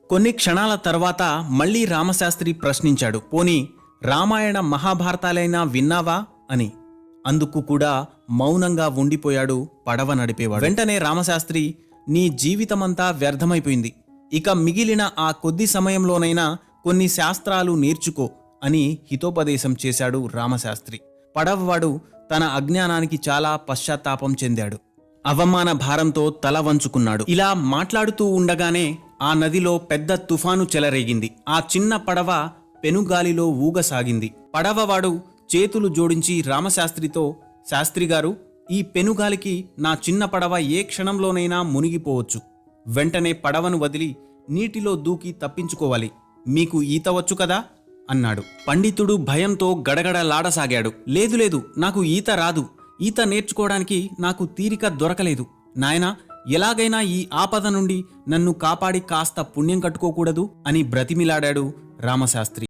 కొన్ని క్షణాల తర్వాత మళ్లీ రామశాస్త్రి ప్రశ్నించాడు. పోనీ రామాయణ మహాభారతాలైనా విన్నావా అని. అందుకు కూడా మౌనంగా ఉండిపోయాడు పడవ నడిపేవాడు. వెంటనే రామశాస్త్రి, నీ జీవితమంతా వ్యర్థమైపోయింది. ఇక మిగిలిన ఆ కొద్ది సమయంలోనైనా కొన్ని శాస్త్రాలు నేర్చుకో అని హితోపదేశం చేశాడు రామశాస్త్రి. పడవవాడు తన అజ్ఞానానికి చాలా పశ్చాత్తాపం చెందాడు. అవమాన భారంతో తల వంచుకున్నాడు. ఇలా మాట్లాడుతూ ఉండగానే ఆ నదిలో పెద్ద తుఫాను చెలరేగింది. ఆ చిన్న పడవ పెనుగాలిలో ఊగసాగింది. పడవవాడు చేతులు జోడించి రామశాస్త్రితో, శాస్త్రిగారు, ఈ పెనుగాలికి నా చిన్న పడవ ఏ క్షణంలోనైనా మునిగిపోవచ్చు. వెంటనే పడవను వదిలి నీటిలో దూకి తప్పించుకోవాలి. మీకు ఈత వచ్చు కదా అన్నాడు. పండితుడు భయంతో గడగడలాడసాగాడు. లేదు లేదు, నాకు ఈత రాదు. ఈత నేర్చుకోవడానికి నాకు తీరిక దొరకలేదు. నాయనా, ఎలాగైనా ఈ ఆపద నుండి నన్ను కాపాడి కాస్త పుణ్యం కట్టుకోకూడదు అని బ్రతిమిలాడాడు రామశాస్త్రి.